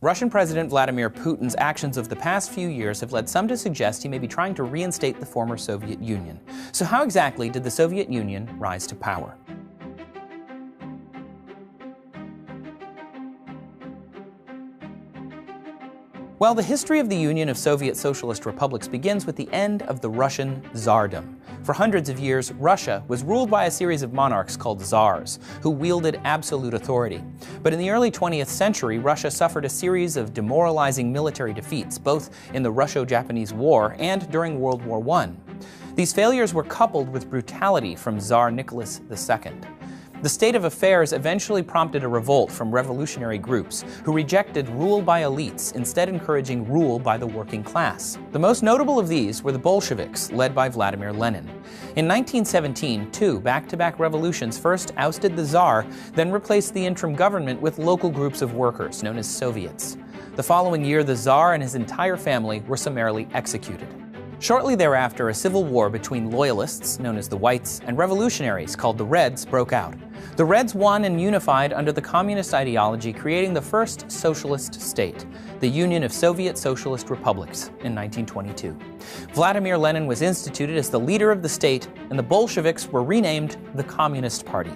Russian President Vladimir Putin's actions of the past few years have led some to suggest he may be trying to reinstate the former Soviet Union. So how exactly did the Soviet Union rise to power? Well, the history of the Union of Soviet Socialist Republics begins with the end of the Russian Tsardom. For hundreds of years, Russia was ruled by a series of monarchs called Tsars, who wielded absolute authority. But in the early 20th century, Russia suffered a series of demoralizing military defeats, both in the Russo-Japanese War and during World War I. These failures were coupled with brutality from Tsar Nicholas II. The state of affairs eventually prompted a revolt from revolutionary groups who rejected rule by elites, instead encouraging rule by the working class. The most notable of these were the Bolsheviks, led by Vladimir Lenin. In 1917, two back-to-back revolutions first ousted the Tsar, then replaced the interim government with local groups of workers, known as Soviets. The following year, the Tsar and his entire family were summarily executed. Shortly thereafter, a civil war between loyalists, known as the Whites, and revolutionaries, called the Reds, broke out. The Reds won and unified under the communist ideology, creating the first socialist state, the Union of Soviet Socialist Republics, in 1922. Vladimir Lenin was instituted as the leader of the state, and the Bolsheviks were renamed the Communist Party.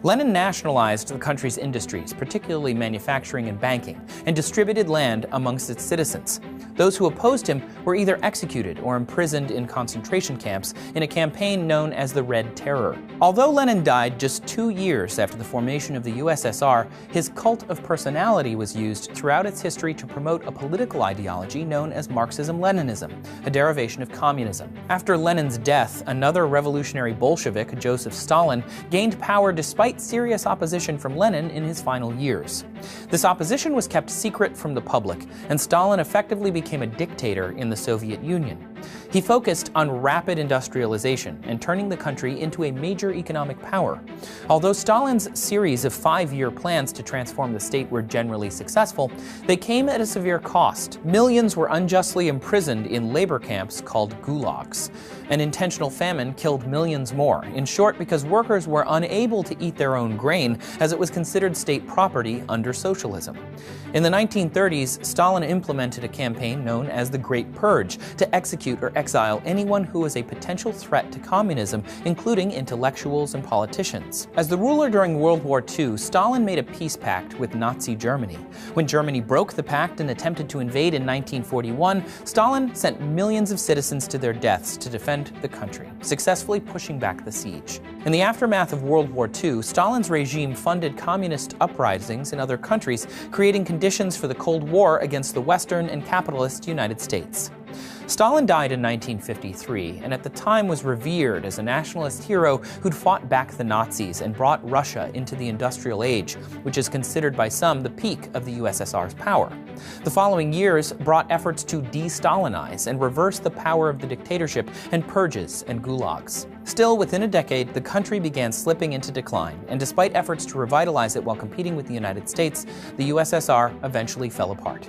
Lenin nationalized the country's industries, particularly manufacturing and banking, and distributed land amongst its citizens. Those who opposed him were either executed or imprisoned in concentration camps in a campaign known as the Red Terror. Although Lenin died just 2 years after the formation of the USSR, his cult of personality was used throughout its history to promote a political ideology known as Marxism-Leninism, a derivation of communism. After Lenin's death, another revolutionary Bolshevik, Joseph Stalin, gained power despite serious opposition from Lenin in his final years. This opposition was kept secret from the public, and Stalin effectively became a dictator in the Soviet Union. He focused on rapid industrialization and turning the country into a major economic power. Although Stalin's series of 5-year plans to transform the state were generally successful, they came at a severe cost. Millions were unjustly imprisoned in labor camps called gulags. An intentional famine killed millions more, in short because workers were unable to eat their own grain as it was considered state property under socialism. In the 1930s, Stalin implemented a campaign known as the Great Purge to execute or exile anyone who was a potential threat to communism, including intellectuals and politicians. As the ruler during World War II, Stalin made a peace pact with Nazi Germany. When Germany broke the pact and attempted to invade in 1941, Stalin sent millions of citizens to their deaths to defend the country, successfully pushing back the siege. In the aftermath of World War II, Stalin's regime funded communist uprisings in other countries, creating conditions for the Cold War against the Western and capitalist United States. Stalin died in 1953, and at the time was revered as a nationalist hero who'd fought back the Nazis and brought Russia into the industrial age, which is considered by some the peak of the USSR's power. The following years brought efforts to de-Stalinize and reverse the power of the dictatorship and purges and gulags. Still, within a decade, the country began slipping into decline, and despite efforts to revitalize it while competing with the United States, the USSR eventually fell apart.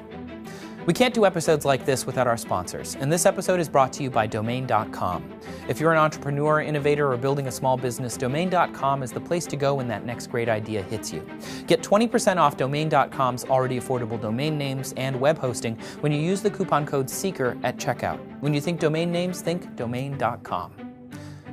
We can't do episodes like this without our sponsors, and this episode is brought to you by Domain.com. If you're an entrepreneur, innovator, or building a small business, Domain.com is the place to go when that next great idea hits you. Get 20% off Domain.com's already affordable domain names and web hosting when you use the coupon code SEEKER at checkout. When you think domain names, think Domain.com.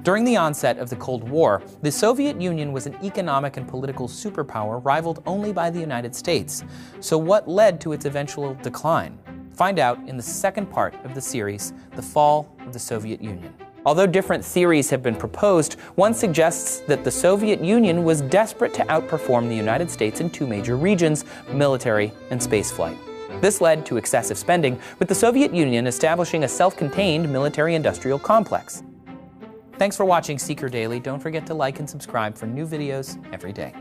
During the onset of the Cold War, the Soviet Union was an economic and political superpower rivaled only by the United States. So what led to its eventual decline? Find out in the second part of the series, The Fall of the Soviet Union. Although different theories have been proposed, one suggests that the Soviet Union was desperate to outperform the United States in two major regions, military and spaceflight. This led to excessive spending, with the Soviet Union establishing a self-contained military-industrial complex. Thanks for watching Seeker Daily. Don't forget to like and subscribe for new videos every day.